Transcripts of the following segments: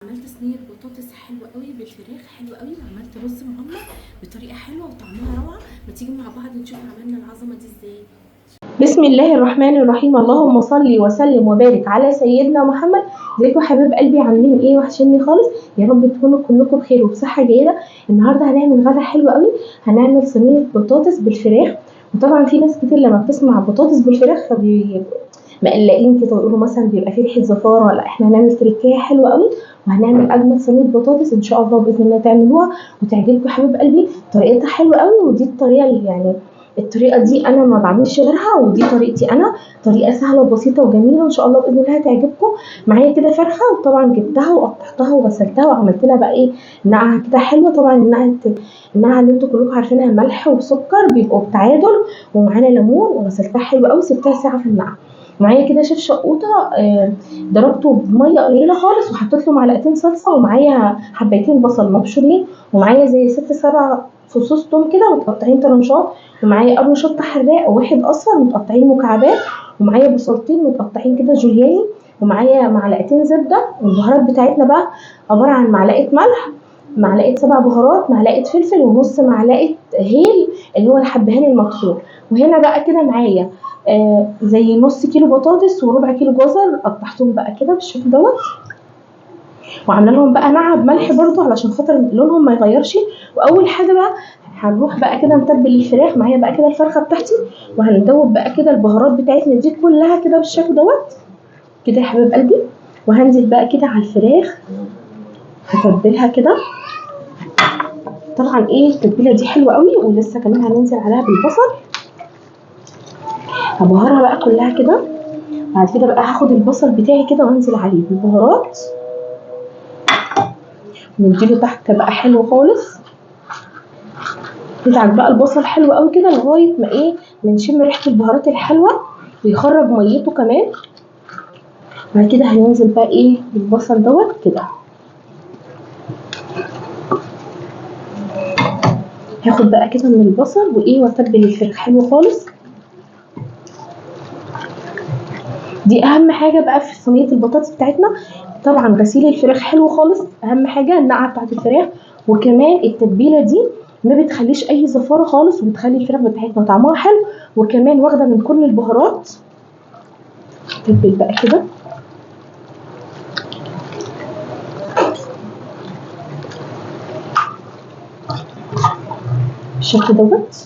عملت صينيه بطاطس حلوه قوي بالفراخ، حلوه قوي، وعملت رز معمر بطريقه حلوه وطعمها روعه. ما تيجي مع بعض نشوف عملنا العظمه دي ازاي؟ بسم الله الرحمن الرحيم. اللهم صل وسلم وبارك على سيدنا محمد. ازيكم حبايب قلبي؟ عاملين ايه؟ وحشني خالص. يا رب تكونوا كلكم بخير وبصحه جيده. النهارده هنعمل غدا حلو قوي. هنعمل صينيه بطاطس بالفراخ. وطبعا في ناس كتير لما بتسمع بطاطس بالفراخ مقلقين كده ويقولوا مثلا بيبقى فيه ريحه زفاره. لا، احنا هنعمل تركيه حلوه قوي وهنعمل اجمل صينيه بطاطس ان شاء الله باذن الله تعملوها وتعجبكم حبايب قلبي. طريقتها حلوه قوي، ودي الطريقه اللي الطريقه دي انا ما بعملش غيرها، ودي طريقتي انا. طريقه سهله وبسيطه وجميله وان شاء الله باذن الله هتعجبكم. معايا كده فرخه، وطبعا جبتها وقطعتها وغسلتها وعملت لها بقى ايه، نقعه كده حلوه. طبعا النقعه اللي انتوا كلكم عارفينها ملح وسكر بيبقوا بتعادل، ومعانا ليمون، وغسلتها حلوه قوي، سبتها ساعه في النقعه. معايا كده شيف شقوطه، ضربته بميه قليله خالص وحطيت له معلقتين صلصه، ومعايا حبيتين بصل مبشورين، ومعايا زي 6 7 فصوص توم كده متقطعين طرنشات، ومعايا قرن شطه حراق وواحد اصفر متقطعين مكعبات، ومعايا بصلتين متقطعين كده جولياني، ومعايا معلقتين زبده. والبهارات بتاعتنا بقى عباره عن معلقه ملح، معلقه 7 بهارات، معلقه فلفل، ونص معلقه هيل اللي هو الحبهان المبشور. وهنا بقى كده معايا زي نص كيلو بطاطس وربع كيلو جزر، قطعتهم بقى كده بالشكل دوت، وعامله لهم بقى نقعه بملح برده علشان خاطر لونهم ما يغيرش. واول حاجه بقى هنروح بقى كده نتبل الفراخ. معايا بقى كده الفرخه بتاعتي، وهندوب بقى كده البهارات بتاعتنا دي كلها كده بالشكل دوت كده يا حبيب قلبي. وهنزل بقى كده على الفراخ هتبلها كده. طبعا ايه، التتبيله دي حلوه قوي، ولسه كمان هننزل عليها بالبصل، هبهرها بقى كلها كده. بعد كده بقى هاخد البصل بتاعي كده وانزل عليه بالبهارات، ونديله تحت بقى حلو خالص. يدعك بقى البصل حلو قوي كده لغايه ما ايه، ما نشم ريحه البهارات الحلوه ويخرج ميته كمان. بعد كده هننزل بقى ايه بالبصل دوت كده. هاخد بقى كده من البصل وايه واتبل الفراخ حلو خالص. دي اهم حاجه بقى في صينيه البطاطس بتاعتنا. طبعا غسيل الفراخ حلو خالص، اهم حاجه النقعه بتاعت الفراخ، وكمان التتبيله دي ما بتخليش اي زفاره خالص، وبتخلي الفراخ بتاعتنا طعمها حلو، وكمان واخده من كل البهارات. تتبل بقى كده بالشكل دوت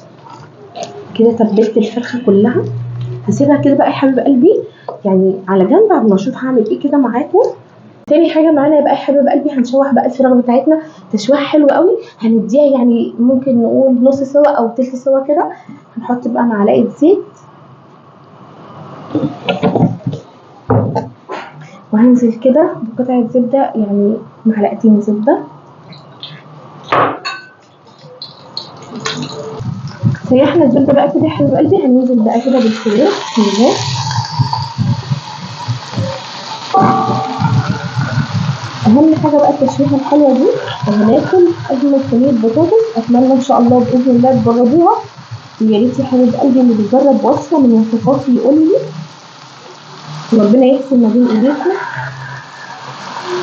كده. تبلت الفرخه كلها، هسيبها كده بقى يا حبيب قلبي يعني على جنب قبل ما اشوف هعمل ايه كده معاكم. تاني حاجه معانا بقى يا حبيب قلبي، هنشوح بقى الفراخ بتاعتنا تشويحه حلوه قوي. هنديها يعني ممكن نقول نص سوا او تلت سوا كده. هنحط بقى معلقه زيت، وهنزل كده بقطعه زبده، يعني معلقتين زبده. سيحنا الزبده بقى كده يا حبيب قلبي. هننزل بقى كده بالفراخ بسم الله. اهم حاجه بقى التشويحه الحلوه دي، وهناكل اجمل صينيه بطاطس. اتمنى ان شاء الله باذن الله تجربوها، ويا ريت يا حبيب قلبي اللي بيجرب وصفه من وصفاتي يقول لي، وربنا يحسن ما بين ايديكم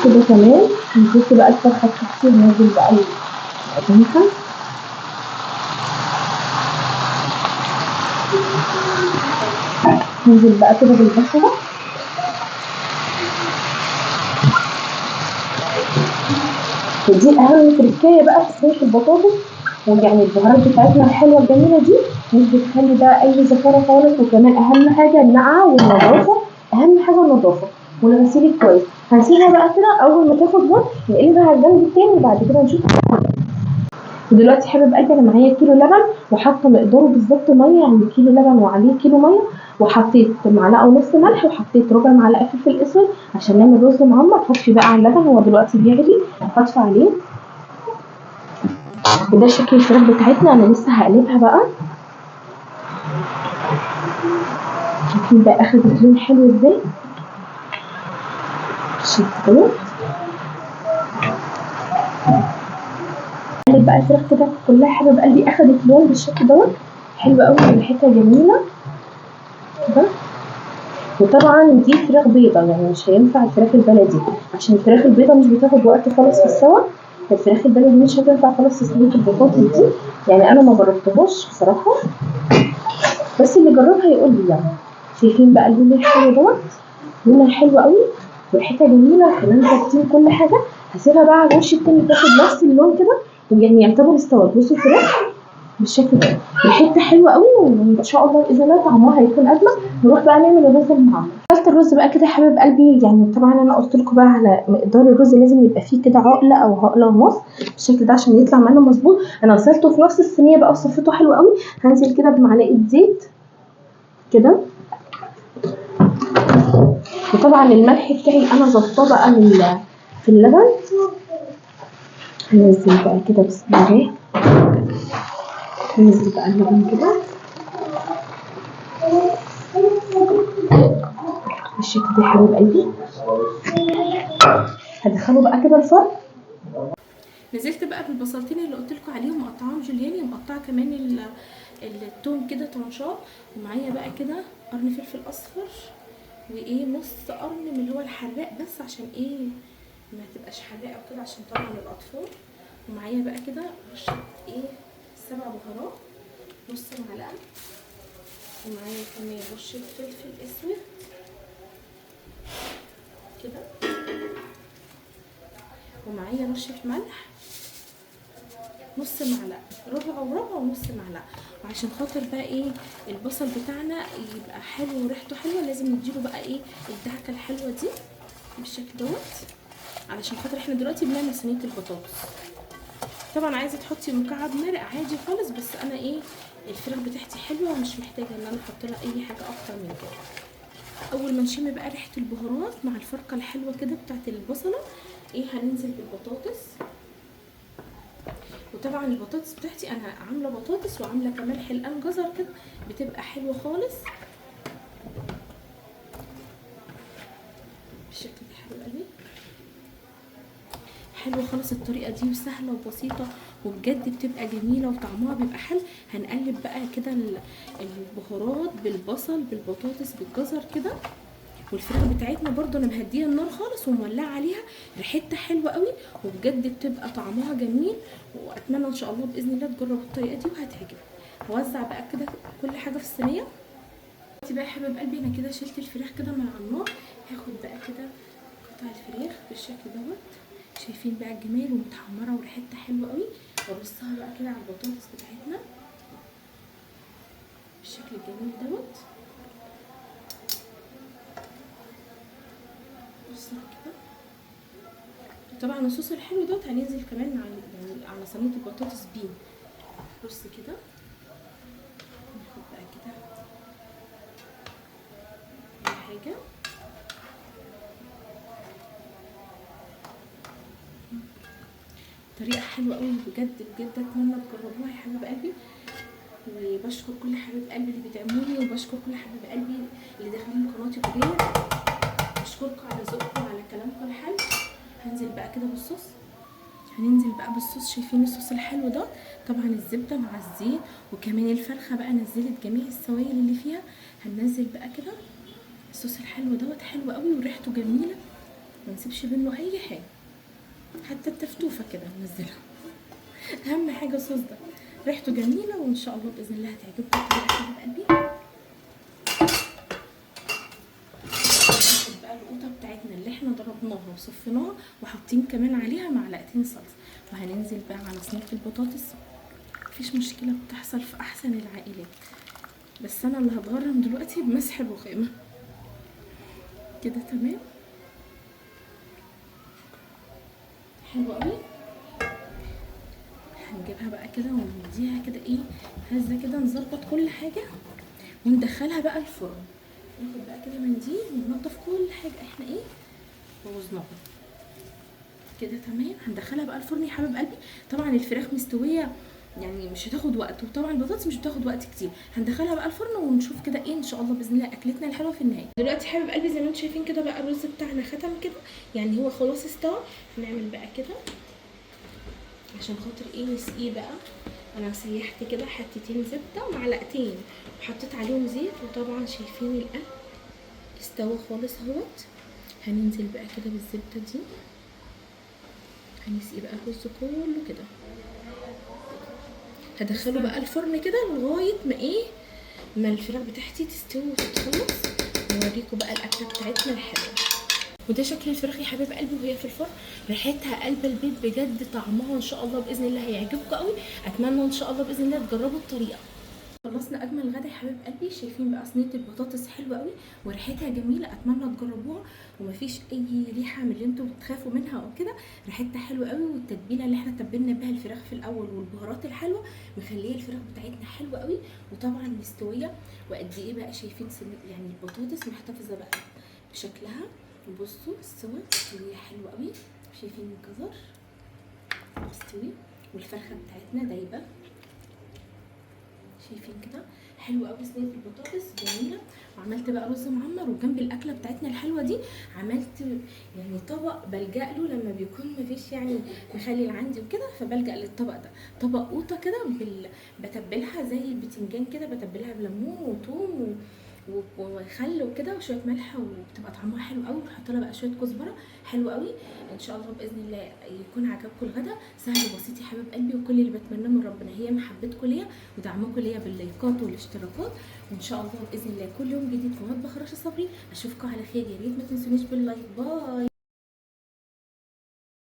كده. كمان نحط بقى الفرخه بتاعتي وننزل بقى الفرخه. ننزل بقى كده بالبصله. ودي اهم تركايه بقى في صينيه البطاطس، ويعني البهارات بتاعتنا الحلوه الجميله دي مش بتخلي بقى اي زفاره خالص. وكمان اهم حاجه النقعه والنظافه، اهم حاجه النظافه والغسيل كويس. هنسيبها بقى كده اول ما تاخد وقت نقلبها على الجنب التاني، وبعد كده نشوف. ودلوقتي حبيب قلبي انا معايا كيلو لبن، وحاطه مقداره بالظبط ميه، يعني كيلو لبن وعليه كيلو ميه، وحطيت معلقه ونص ملح، وحطيت ربع معلقه فلفل اسود عشان نعمل رز معمر. هطفي بقى على اللبن، هو دلوقتي بيغلي، هطفي عليه. وده شكل الفراخ بتاعتنا. انا لسه هقلبها بقى. شايفين بقى اخدت لون حلو ازاي؟ شايفين قلب بقى الفراخ كده كلها حبيب قلبي اخدت لون بالشكل دوت حلو قوي، وريحتها جميله كده. وطبعا دي فراخ بيضه، يعني مش هينفع الفراخ البلدي عشان الفراخ البيضه مش بتاخد وقت خالص في السوا. الفراخ البلدي مش هتنفع خالص في صينيه البطاطس دي. يعني انا ما جربتهاش بصراحه، بس اللي جربها يقول لي يعني. شايفين بقى اللون الحلو دوت، لونها حلو قوي وريحتها جميله وكمان ظابطين كل حاجه. هسيبها بقى على الوش التاني تاخد نفس اللون كده، يعني يعتبر استوت. بصوا الفراخ بالشكل ده، ريحتها حلوه قوي، وان شاء الله باذن الله طعمها هيكون اجمل. نروح بقى نعمل الرز المعمر. عملت الرز بقى كده يا حبيب قلبي، يعني طبعا انا قلت لكم بقى على مقدار الرز، لازم يبقى فيه كده عقله او عقله ونص بالشكل ده عشان يطلع معانا مظبوط. انا غسلته في نفس الصينيه بقى وصفيته حلو قوي. هنزل كده بمعلقه زيت كده، وطبعا الملح بتاعي انا ظبطاه بقى في اللبن. هنزل بقى كده بسم الله، هنزل بقى اللبن كده بالشكل ده يا حبيب قلبي. هدخله بقى كده الفرن. نزلت بقى بالبصلتين اللي قلت لكم عليهم، مقطعاهم جولياني، ومقطعه كمان التوم كده طرنشات، ومعايا بقى كده قرن فلفل اصفر، وايه نص قرن من اللي هو الحراق، بس عشان ايه ما تبقاش حراقه وكده عشان طبعا الاطفال. ومعايا بقى كده رشه ايه 7 بهارات، نص معلقه. ومعايا كمان رشه فلفل اسود كده، ومعايا رشه ملح نص معلقه، ربع وربع ونص معلقه. وعشان خاطر بقى ايه البصل بتاعنا يبقى حلو وريحته حلوه، لازم نديله بقى ايه الدعكه الحلوه دي بالشكل دوت، علشان خاطر احنا دلوقتي بنعمل صينيه البطاطس. طبعا عايزه تحطي مكعب مرق عادي خالص، بس انا ايه الفراخ بتاعتي حلوه ومش محتاجه ان انا احط لها اي حاجه اكتر من كده. اول ما نشم بقى ريحه البهارات مع الفرقه الحلوه كده بتاعت البصله، ايه هننزل بالبطاطس. وطبعا البطاطس بتاعتي انا عامله بطاطس وعامله كمان حلقان جزر كده، بتبقى حلوه خالص بالشكل ده. حلو قوي، حلوه خالص الطريقه دي وسهله وبسيطه، وبجد بتبقى جميله وطعمها بيبقى حلو. هنقلب بقى كده البهارات بالبصل بالبطاطس بالجزر كده. والفراخ بتاعتنا برضو انا مهديه النار خالص ومولعه عليها، ريحتها حلوه قوي وبجد بتبقى طعمها جميل. واتمنى ان شاء الله باذن الله تجربوا الطريقه دي وهتعجبكم. هوزع بقى كده كل حاجه في الصينيه. دلوقتي بقى يا حبايب قلبي انا كده شلت الفراخ كده من على النار. هاخد بقى كده قطع الفراخ بالشكل دوت، شايفين بقى الجمال ومتحمره وريحتها حلوه قوي. وارصها بقى كده على البطاطس بتاعتنا بالشكل الجميل دوت. كده طبعا الصوص الحلو دوت هننزل كمان على صينيه البطاطس بيه. بص كده ناخد بقى كده اي حاجه. طريقه حلوه قوي بجد بجد، اتمنى تجربوها يا حبايب قلبي. وبشكر كل حبايب قلبي اللي بيدعموني، وبشكر كل حبايب قلبي اللي داخلين قناتي كليا. بشكركم على ذوقكم وعلى كلامكم الحلو. هنزل بقى كده بالصوص، هننزل بقى بالصوص. شايفين الصوص الحلو ده؟ طبعا الزبده مع الزيت، وكمان الفرخه بقى نزلت جميع السوائل اللي فيها. هننزل بقى كده الصوص الحلو دوت، حلو قوي وريحته جميله، ما نسيبش منه اي حاجه، حتى التفتوفه كده ننزلها. اهم حاجه الصوص ده ريحته جميله، وان شاء الله باذن الله هتعجبكم الطريقه حبيب قلبي. ناخد بقى القوطه بتاعتنا اللي احنا ضربناها وصفيناها وحاطين كمان عليها معلقتين صلصه، وهننزل بقى على صينيه البطاطس. مفيش مشكله بتحصل في احسن العائلات، بس انا اللي هتغرم دلوقتي بمسح الرخامه كده. تمام، حلو قوي. هنجيبها بقى كده ونديها كده ايه هزه كده، نظبط كل حاجه وندخلها بقى الفرن. ناخد بقى كده منديل وننضف كل حاجه احنا ايه بوظناها كده. تمام، هندخلها بقى الفرن يا حبايب قلبي. طبعا الفراخ مستويه يعني مش هتاخد وقت، وطبعا البطاطس مش بتاخد وقت كتير. هندخلها بقى الفرن ونشوف كده ايه ان شاء الله باذن الله اكلتنا الحلوه في النهايه. دلوقتي حبايب قلبي زي ما انتم شايفين كده بقى الرز بتاعنا ختم كده، يعني هو خلاص استوى. هنعمل بقى كده عشان خاطر ايه نسقيه بقى. انا سيحت كده حتتين زبده ومعلقتين وحطيت عليهم زيت، وطبعا شايفين القلب استوى خالص اهوت. هننزل بقى كده بالزبده دي، هنسقي بقى الرز كله كده، هدخله بقى الفرن كده لغايه ما ايه، ما الفراخ بتاعتي تستوي وتتخلص، واوريكم بقى الاكله بتاعتنا الحلوه. وده شكل الفراخ يا حبايب قلبي وهي في الفرن، ريحتها قلب البيت بجد، طعمها ان شاء الله باذن الله هيعجبكم قوي. اتمنى ان شاء الله باذن الله تجربوا الطريقه. خلصنا اجمل غدا يا حبايب قلبي. شايفين بقى صينيه البطاطس حلوه قوي وريحتها جميله، اتمنى تجربوها ومفيش اي ريحه من اللي انتوا بتخافوا منها او كده. ريحتها حلوه قوي، والتتبيله اللي احنا تبلنا بها الفراخ في الاول والبهارات الحلوه مخليه الفراخ بتاعتنا حلوه قوي، وطبعا مستويه. وقد ايه بقى شايفين يعني البطاطس محتفظه بقى بشكلها. بصوا السوا مستويه حلوه قوي، شايفين الجزر مستوي والفرخه بتاعتنا دايبه، شايفين كده حلوه قوي صينيه البطاطس جميله. وعملت بقى رز معمر، وجنب الاكله بتاعتنا الحلوه دي عملت يعني طبق بلجأ له لما بيكون مفيش يعني مخلل عندي وكده، فبلجأ للطبق ده. طبق قوطه كده بتبلها زي البتنجان كده، بتبلها بليمون وثوم وخل وكده وشويه ملح، وبتبقى طعمها حلو قوي. بحط لها بقى شويه كزبره حلو قوي. ان شاء الله باذن الله يكون عجبكم الغدا، سهل وبسيط يا حبيب قلبي. وكل اللي بتمناه من ربنا هي محبتكم ليا ودعمكم ليا باللايكات والاشتراكات. وان شاء الله باذن الله كل يوم جديد في مطبخ رشا صبري. اشوفكم على خير، يا ريت ما تنسونيش باللايك. باي.